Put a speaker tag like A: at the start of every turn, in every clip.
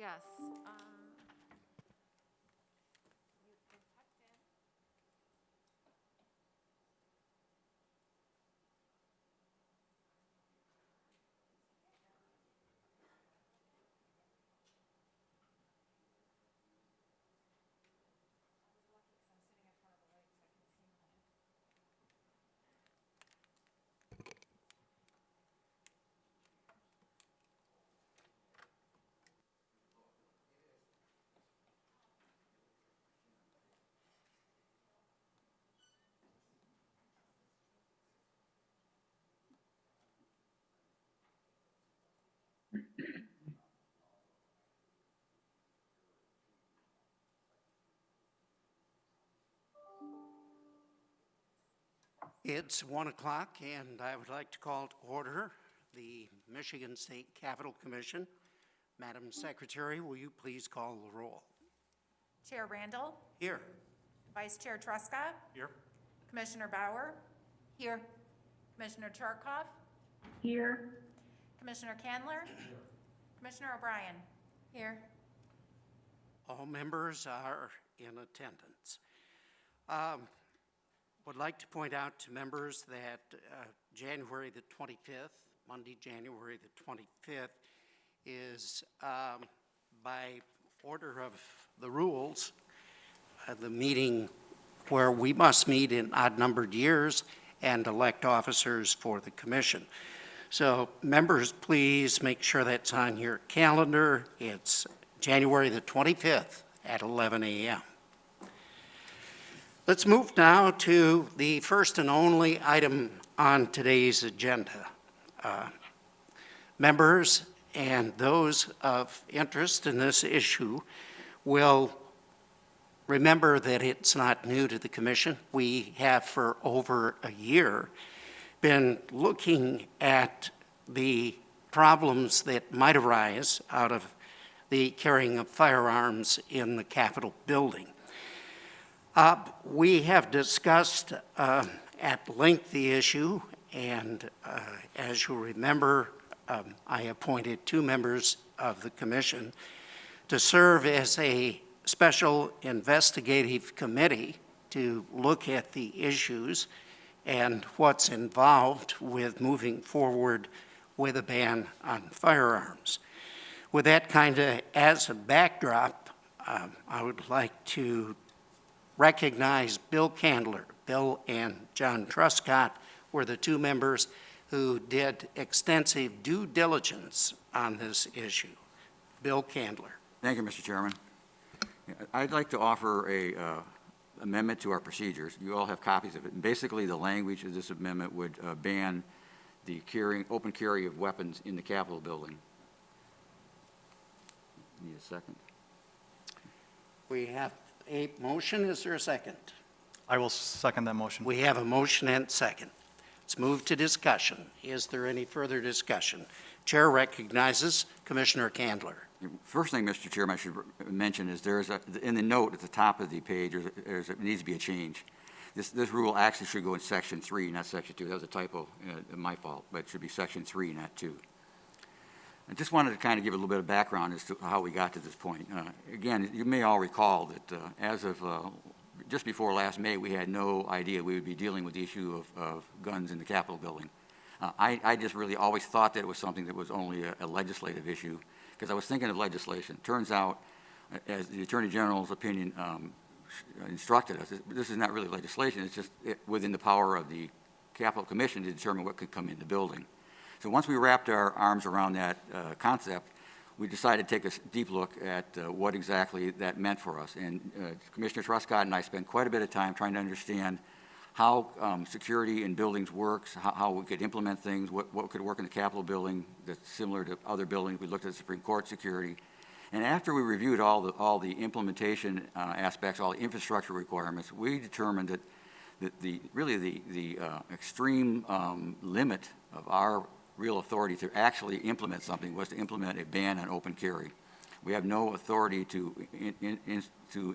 A: Yes.
B: It's 1 o'clock, and I would like to call to order the Michigan State Capitol Commission. Madam Secretary, will you please call the roll?
C: Chair Randall,
B: Here.
C: Vice Chair Truscott,
B: Here.
C: Commissioner Bauer,
A: Here.
C: Commissioner Chartkoff,
D: Here.
C: Commissioner Candler, Commissioner O'Brien.
A: Here.
B: All members are in attendance. Would like to point out to members that January the 25th, Monday, January the 25th, is by order of the rules, the meeting where we must meet in odd-numbered years and elect officers for the commission. So members, please make sure that's on your calendar. It's January the 25th at 11 a.m. Let's move now to the first and only item on today's agenda. Members and those of interest in this issue will remember that it's not new to the commission. We have for over a year been looking at the problems that might arise out of the carrying of firearms in the Capitol building. We have discussed at length the issue, and as you remember, I appointed 2 members of the commission to serve as a special investigative committee to look at the issues and what's involved with moving forward with a ban on firearms. With that kind of as a backdrop, I would like to recognize Bill Candler. Bill and John Truscott were the 2 members who did extensive due diligence on this issue. Bill Candler.
E: Thank you, Mr. Chairman. I'd like to offer a amendment to our procedures. You all have copies of it. And basically, the language of this amendment would ban the open carry of weapons in the Capitol building. Need a second?
B: We have a motion. Is there a second?
F: I will second that motion.
B: We have a motion and second. Let's move to discussion. Is there any further discussion? Chair recognizes Commissioner Candler.
E: First thing, Mr. Chairman, I should mention is in the note at the top of the page, there needs to be a change. This rule actually should go in Section 3, not Section 2. That was a typo, my fault, but it should be Section 3, not 2. I just wanted to kind of give a little bit of background as to how we got to this point. Again, you may all recall that as of just before last May, we had no idea we would be dealing with the issue of guns in the Capitol building. I just really always thought that it was something that was only a legislative issue, because I was thinking of legislation. Turns out, as the Attorney General's opinion instructed us, this is not really legislation. It's just within the power of the Capitol Commission to determine what could come in the building. So once we wrapped our arms around that concept, we decided to take a deep look at what exactly that meant for us. And Commissioner Truscott and I spent quite a bit of time trying to understand how security in buildings works, how we could implement things, what could work in the Capitol building that's similar to other buildings. We looked at the Supreme Court security. And after we reviewed all the implementation aspects, all the infrastructure requirements, we determined that the extreme limit of our real authority to actually implement something was to implement a ban on open carry. We have no authority to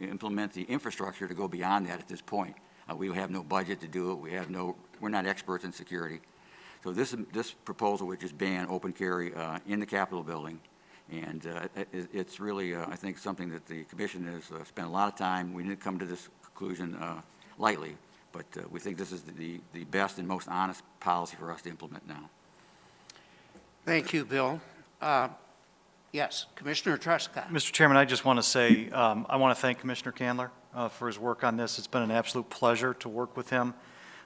E: implement the infrastructure to go beyond that at this point. We have no budget to do it. We're not experts in security. So this proposal would just ban open carry in the Capitol building. And it's really, I think, something that the commission has spent a lot of time. We didn't come to this conclusion lightly, but we think this is the best and most honest policy for us to implement now.
B: Thank you, Bill. Yes, Commissioner Truscott.
F: Mr. Chairman, I just want to say, I want to thank Commissioner Candler for his work on this. It's been an absolute pleasure to work with him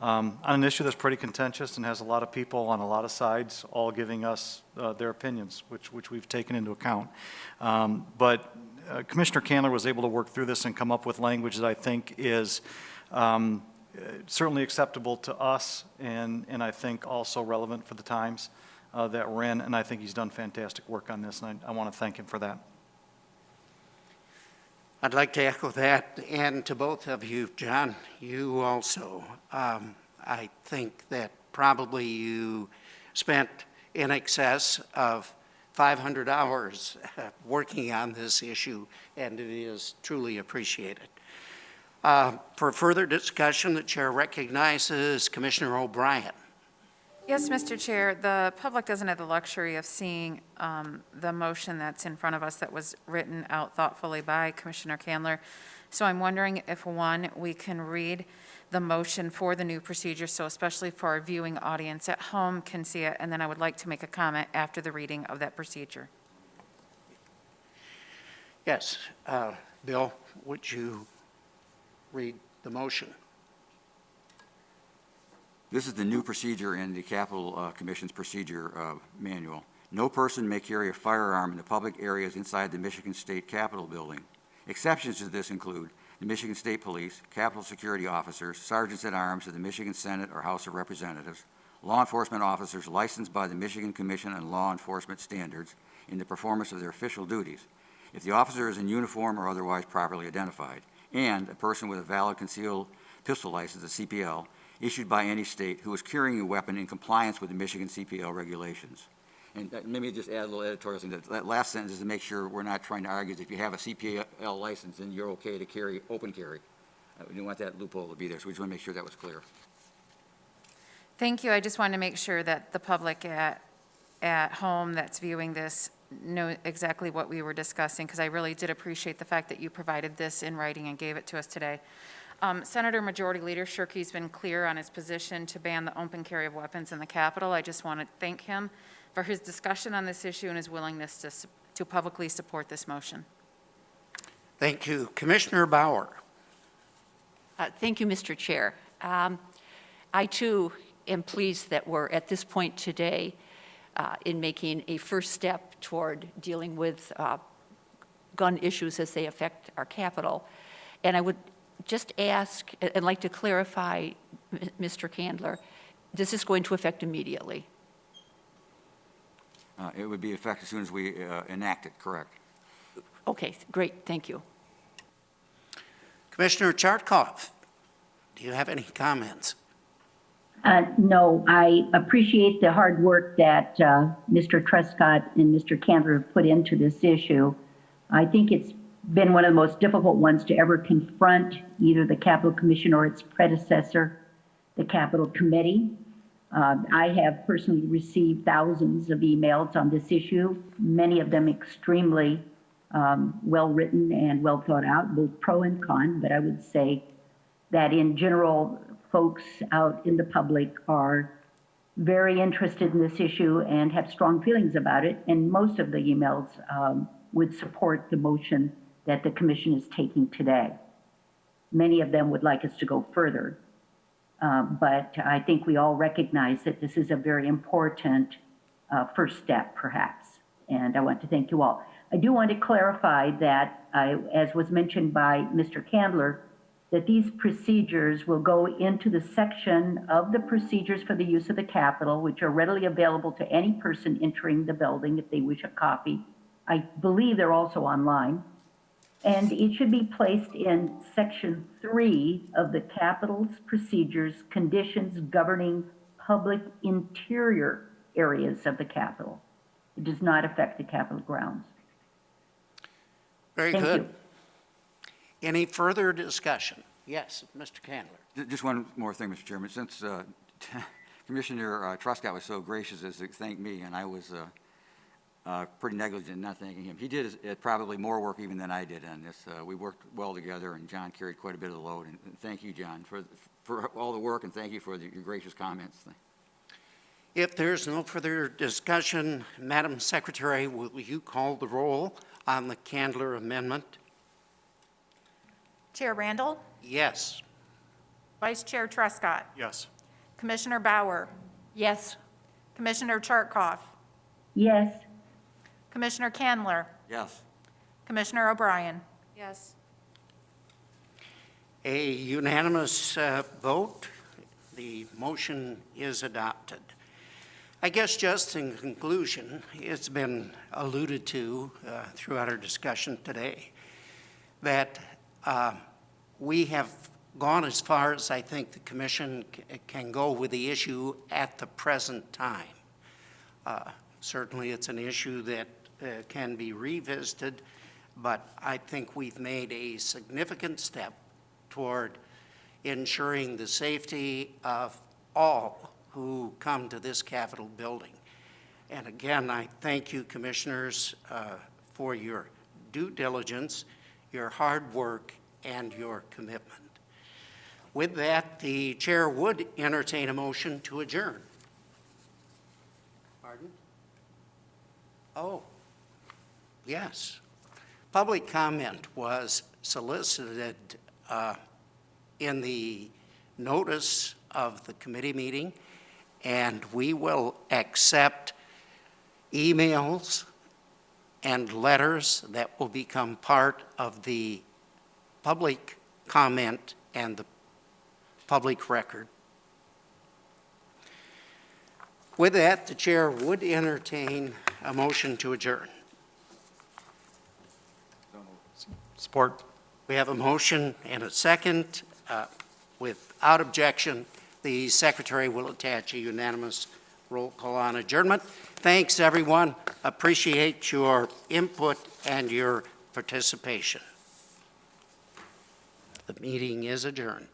F: on an issue that's pretty contentious and has a lot of people on a lot of sides all giving us their opinions, which we've taken into account. But Commissioner Candler was able to work through this and come up with language that I think is certainly acceptable to us and I think also relevant for the times that we're in, and I think he's done fantastic work on this, and I want to thank him for that.
B: I'd like to echo that, and to both of you, John, you also. I think that probably you spent in excess of 500 hours working on this issue, and it is truly appreciated. For further discussion, the chair recognizes Commissioner O'Brien.
A: Yes, Mr. Chair, the public doesn't have the luxury of seeing the motion that's in front of us that was written out thoughtfully by Commissioner Candler. So I'm wondering if, one, we can read the motion for the new procedure, so especially for our viewing audience at home can see it, and then I would like to make a comment after the reading of that procedure.
B: Yes, Bill, would you read the motion?
E: This is the new procedure in the Capital Commission's procedure manual. No person may carry a firearm in the public areas inside the Michigan State Capitol building. Exceptions to this include the Michigan State Police, Capitol security officers, sergeants at arms of the Michigan Senate or House of Representatives, law enforcement officers licensed by the Michigan Commission on Law Enforcement Standards in the performance of their official duties, if the officer is in uniform or otherwise properly identified, and a person with a valid concealed pistol license, a CPL, issued by any state who is carrying a weapon in compliance with the Michigan CPL regulations. And let me just add a little editorial thing. That last sentence is to make sure we're not trying to argue that if you have a CPL license, then you're okay to carry, open carry. We didn't want that loophole to be there, so we just want to make sure that was clear.
A: Thank you. I just wanted to make sure that the public at home that's viewing this know exactly what we were discussing, because I really did appreciate the fact that you provided this in writing and gave it to us today. Senator Majority Leader Shirkey's been clear on his position to ban the open carry of weapons in the Capitol. I just want to thank him for his discussion on this issue and his willingness to publicly support this motion.
B: Thank you. Commissioner Bauer.
D: Thank you, Mr. Chair. I, too, am pleased that we're at this point today in making a first step toward dealing with gun issues as they affect our Capitol. And I would just ask and like to clarify, Mr. Candler, this is going to affect immediately.
E: It would be effective as soon as we enact it, correct?
D: Okay, great, thank you.
B: Commissioner Chartkoff, do you have any comments?
G: No, I appreciate the hard work that Mr. Truscott and Mr. Candler have put into this issue. I think it's been one of the most difficult ones to ever confront either the Capitol Commission or its predecessor, the Capitol Committee. I have personally received thousands of emails on this issue, many of them extremely well-written and well thought out, both pro and con, but I would say that in general, folks out in the public are very interested in this issue and have strong feelings about it, and most of the emails would support the motion that the commission is taking today. Many of them would like us to go further, but I think we all recognize that this is a very important first step, perhaps, and I want to thank you all. I do want to clarify that, as was mentioned by Mr. Candler, that these procedures will go into the section of the procedures for the use of the Capitol, which are readily available to any person entering the building if they wish a copy. I believe they're also online. And it should be placed in section 3 of the Capitol's procedures, conditions governing public interior areas of the Capitol. It does not affect the Capitol grounds.
B: Very
G: Thank
B: good.
G: you.
B: Any further discussion? Yes, Mr. Candler.
E: Just one more thing, Mr. Chairman. Since Commissioner Truscott was so gracious as to thank me, and I was pretty negligent in not thanking him. He did probably more work even than I did on this. We worked well together, and John carried quite a bit of the load. And thank you, John, for all the work, and thank you for your gracious comments.
B: If there's no further discussion, Madam Secretary, will you call the roll on the Candler amendment?
C: Chair Randall,
B: Yes.
C: Vice Chair Trescott,
F: Yes.
C: Commissioner Bauer,
D: Yes.
C: Commissioner Chartkoff,
G: Yes,
C: Commissioner Candler,
E: Yes.
C: Commissioner O'Brien.
A: Yes.
B: A unanimous vote. The motion is adopted. I guess just in conclusion, it's been alluded to throughout our discussion today that we have gone as far as I think the commission can go with the issue at the present time. Certainly, it's an issue that can be revisited, but I think we've made a significant step toward ensuring the safety of all who come to this Capitol building. And again, I thank you, commissioners, for your due diligence, your hard work, and your commitment. With that, the chair would entertain a motion to adjourn. Pardon? Oh, yes. Public comment was solicited in the notice of the committee meeting, and we will accept emails and letters that will become part of the public comment and the public record. With that, the chair would entertain a motion to adjourn.
F: Support.
B: We have a motion and a second. Without objection, the secretary will attach a unanimous roll call on adjournment. Thanks, everyone. Appreciate your input and your participation. The meeting is adjourned.